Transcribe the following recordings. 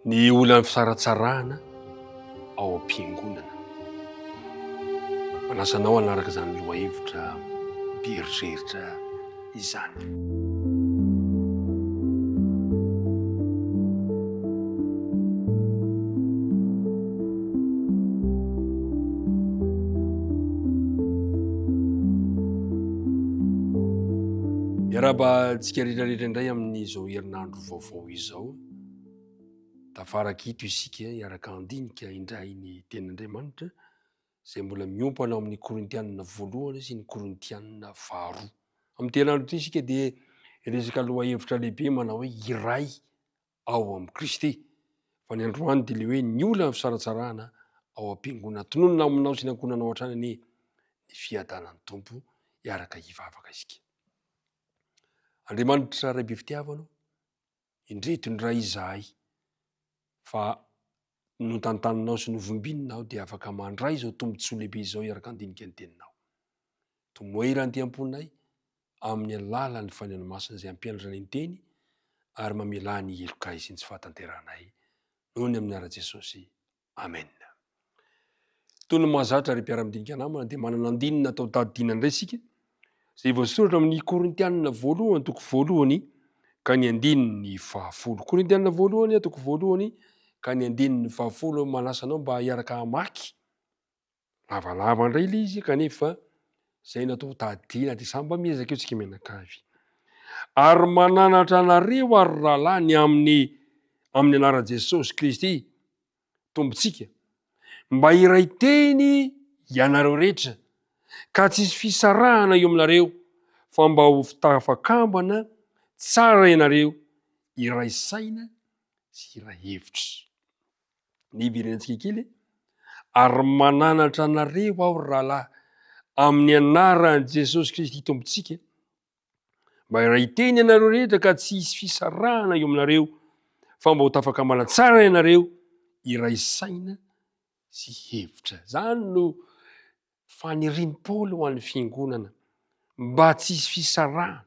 Ny olana fisaratsarahana ao am-piangonana. Manasanao hanaraka izany lohahevitra mieritreritra izany. Miaraba-tsika rehetrarehetra indray amin'izao herinandro vaovao izao. Tafarakito isika hiaraka andinika indray ny tenin'Andriamanitra izay mbola miompana amin'ny Korintianina voalohany sy ny Korintianina faharoa. Amin'ny tenin'andro ity isika dia resaka lohahevitra lehibe manao hoe iray ao amin'ny Kristy. Fa ny androany dia le hoe ny olana fisaratsarahana ao am-piangonana. Tononona aminao sy ny ankonanao hatrany ny fiadanan'ny Tompo hiaraka hivavaka isika. Andriamanitra ray be fitiavana, indreto ny ray izahay fa notantaninao sy novombinao dia afaka mandray izao tombontsoa lehibe izao hiaraka andinika ny teninao. Tomoera ny te-amponay amin'ny alalan'ny fanehana masina izay ampianatra ny teny ary mamela ny heloka sy ny tsy fahatanteranay noho ny amin'ny ara Jesosy. Amen. Toy ny mahazatra ary mpiara-midinika namana dia manana andinina atao tadidina indray isika izay voasoratra amin'ny Korintianina voalohany toko voalohany ka ny andininy fahafolo. Korintianina voalohany toko voalohany ka ny andininy fahafolo. Manasanao mba hiaraka hamaky lavalava indray ilay izy kanefa izay natao tadidina dia samy mba miezaka eo tsika mianakavy. Ary mananatra anareo ary rahalahy ny amin'ny anaran'i Jesosy Kristy tombontsika mba iray teny ianareo rehetra ka tsisy fisarahana eo aminareo fa mba ho tafakambana tsara ianareo iray saina sy iray hevitra. Ny iverenantsika kely ary mananatra anareo aho rahalahy amin'ny anaran'i Jesosy Kristy tombontsika mba iray teny ianareo rehetra ka tsisy fisarahana eo aminareo fa mba ho tafakambana tsara ianareo iray saina sy hevitra. Zany no fanirian'i Paoly ho an'ny fiangonana mba tsisy fisarahana,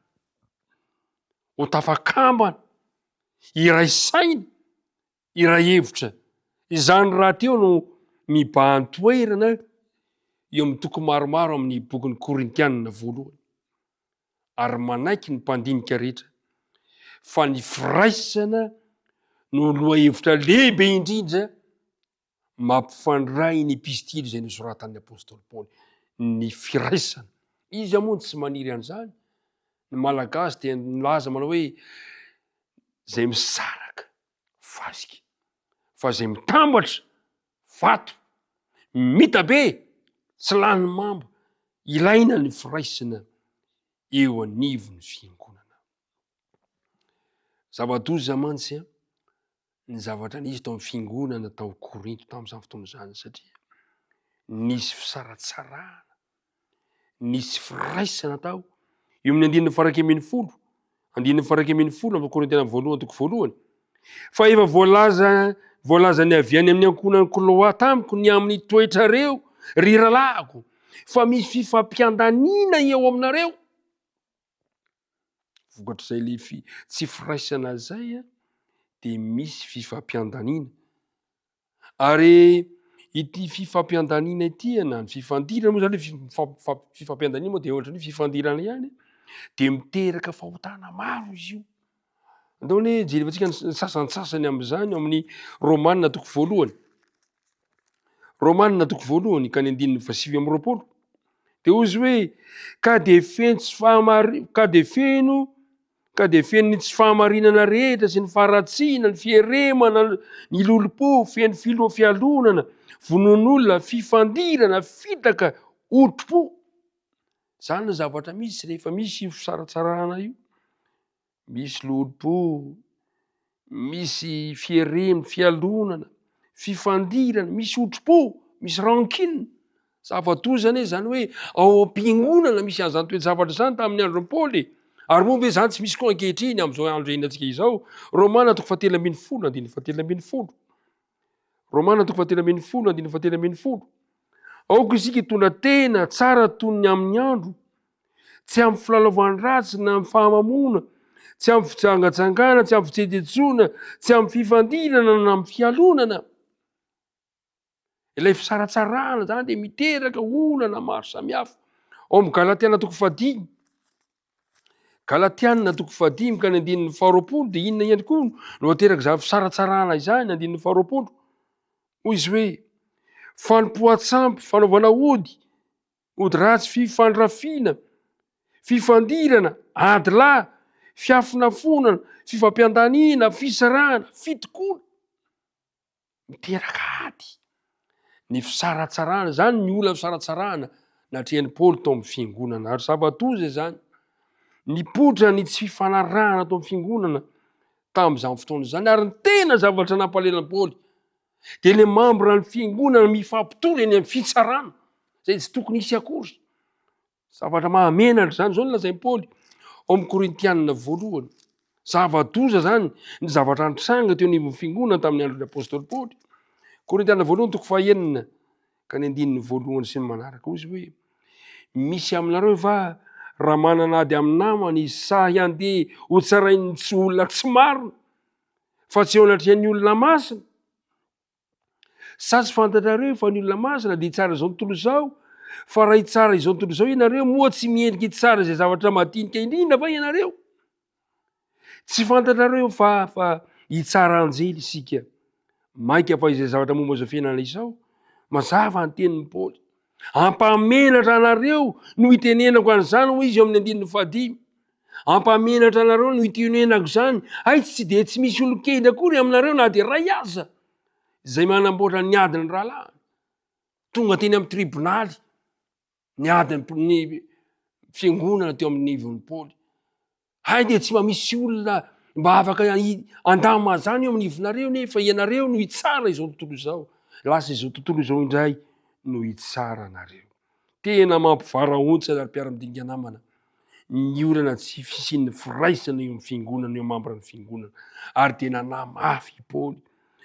ho tafakambana iray saina iray hevitra. Izany raha teo no mibahan-toerana eo amin'ny toko maromaro amin'ny bokin'ny Korintianina voalohany. Ary manaiky ny mpandinika rehetra fa ny firaisana no lohahevitra lehibe indrindra mampifandray ny epistily izay nosoratan'ny apôstôly Paoly. Ny firaisana, izy moa tsy maniry an'izany. Ny malagasy dia milaza manao hoe izay misaraka fasika, fa izay mitambatra vato, mitabe tsy lany mamba. Ilaina ny firaisana eo anivon'ny fiangonana. Zava-doza mantsy ny zavatra nisy tao amin'ny fiangonana tao Korinto tamin'izany fotoana izany satria nisy fisaratsarahana, nisy firaisana tao eo amin'ny andininy faran'ny ambin'ny folo. Andininy faran'ny ambin'ny folo amin'ny Korintianina voalohany toko voalohany. Fa efa voalaza ny avy any amin'ny ankonan'ny Kloa tamiko ny amin'ny toetrareo ry ralahako fa misy fifampiandaniana eo aminareo. Vokatr'izay le tsy firaisana izay dia misy fifampiandaniana. Ary ity fifampiandaniana ity na ny fifandirana moa zany fifampiandaniana moa dia ohatra ny fifandirana ihany dia miteraka fahotana maro izy io. Andao hoe jerevantsika ny sasantsasany amin'izany amin'ny Romanina toko voalohany. Romanina toko voalohany ka ny andininy fasivy amby roapolo. Dia ozy hoe ka dia feno ny tsy fahamarinana rehetra sy ny faharatsiana, ny fieremana, ny lolo-po, feno fialonana, vonon'olona, fifandirana, fitaka, otro-po. Zany ny zavatra misy rehefa misy fisaratsarahana io. Misy lolo-po, misy fieremana, fialonana, fifandirana, misy otro-po, misy rankine. Zava-dozana zany hoe ao am-piangonana misy an'izany toe-javatra izany tamin'ny andron'ny Paoly. Ary moa ve zany tsy misy koa ankehitriny amin'izao andro iainantsika izao. Romana toko fahatelo ambin'ny folo, andininy fahatelo ambin'ny folo. Romana toko fahatelo ambin'ny folo, andininy fahatelo ambin'ny folo. Aoka isika hitondra tena tsara toy ny amin'ny andro, tsy amin'ny filalaovan'ny ratsy na amin'ny fahamamona, tsy amin'ny fitsangatsangana, tsy amin'ny fitsetetsona, tsy amin'ny fifandirana na amin'ny fialonana. Ilay fisaratsarana zany dia miteraka olana maro samihafa. Ao amin'ny Galatiana 5, Galatiana 5 ka ny 20 dia inona ihany koa no ateraka izany fisaratsarana izany 20. Hoy izy hoe fanompoan-tsampy, fanaovana ody ratsy, fifandrafiana, fifandirana, ady-lahy, fiafinafonana, fifampiandaniana, fisarahana, fitokoana, miteraka ady. Ny fisaratsarana zany ny olana fisaratsarana natrehan'i Paoly tao amin'ny fiangonana ary zava-doza zany. Nipoitra ny tsy fifanarahana tao amin'ny fiangonana tamin'izany fotoana zany ary ny tena zavatra nampalahelo Paoly dia ilay membra ny fiangonana mifampitoly eny amin'ny fitsarana zay tsy tokony hisy akory. Zavatra mahamenatra zany zao no lazain'i Paoly ao amin'ny Korintianina 1. Zava-doza zany ny zavatra nitranga teo anivon'ny fiangonana tamin'ny andron'ny apôstôly Paoly. Korintianina 1:9 ka ny 1 sy ny manaraka. Hoy izy hoe misy aminareo va raha manana ady amin'ny namany sa handeha ho tsarainy tsy olona tsy marina fa tsy eo anatrehan'ny olona masina? Sa tsy fantatrareo fa ny olona masina dia hitsara izao tontolo izao, fa raha hitsara izao tontolo izao ianareo moa tsy miendrika hitsara izay zavatra madinika indrindra va ianareo? Tsy fantatrareo fa hitsara anjely isika. Maika fa izay zavatra momba izao fiainana izao mazava ny tenin'ny Paoly. Ampamenatra anareo no hitenenako an'izany hoy izy eo amin'ny 15. Ampamenatra anareo no hitenenako izany. Ay tsy dia tsy misy olon-kely akory aminareo na dia ray aza izay manamboatra ny adiny rahalahy. Tonga teny amin'ny tribonaly ny adiny fiangonana teo amin'ny nivon'ny Paoly. Ay dia tsy misy olona mba afaka andama zany eo amin'ny nivonareo nefa ianareo no hitsara izao tontolo izao. Lasa izao tontolo izao indray no hitsara anareo. Tena mampivarahontsana ary mpiara-midinika namana ny olana tsy fisian'ny firaisana eo amin'ny fiangonana eo membra ny fiangonana ary tena namafy i Paoly.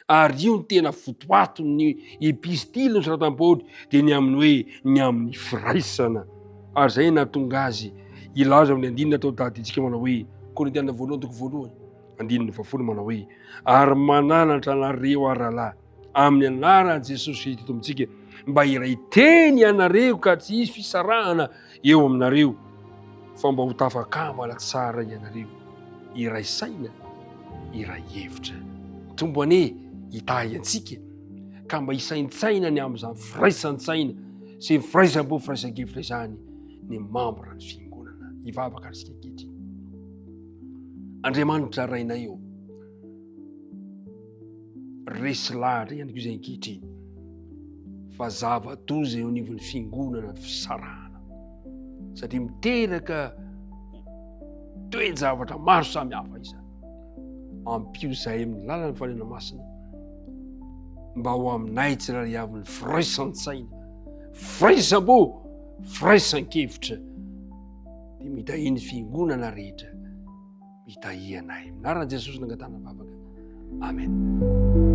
Ary io ny tena fotoaton'ny epistily nosoratan'i Paoly dia ny amin'ny hoe ny amin'ny firaisana. Ary zay nahatonga azy ilaza amin'ny 9 tao datintsika manao hoe Korintianina 1:1 9 manao hoe ary mananatra anareo aralahy amin'ny anaran'i Jesosy Kristy amintsika mba iray teny ianareo ka tsy hisy fisarahana eo aminareo fa mba ho tafakambala tsara ianareo iray saina iray hevitra. Tombane hitahy antsika ka mba hisaintsaina ny amin'izany firaisan-tsaina sy ny firaisam-po firaisan-kevitra izany ny membra ny fiangonana hivavaka antsika ankehitriny. Andriamanitra rainay eo resy lahatra ihany koa izay ankehitriny fa zava-doza eo anivon'ny fiangonana fisarahana satria miteraka toe-javatra maro samihafa izany ampio zahay amin'ny lalany fanena masina mba ho aminay tsy raha riavin'ny firaisan-tsaina, firaisam-po, firaisan-kevitra dia mitahiany fiangonana rehetra mitahianay. Anaran'i Jesosy nangatana vavaka. Amen.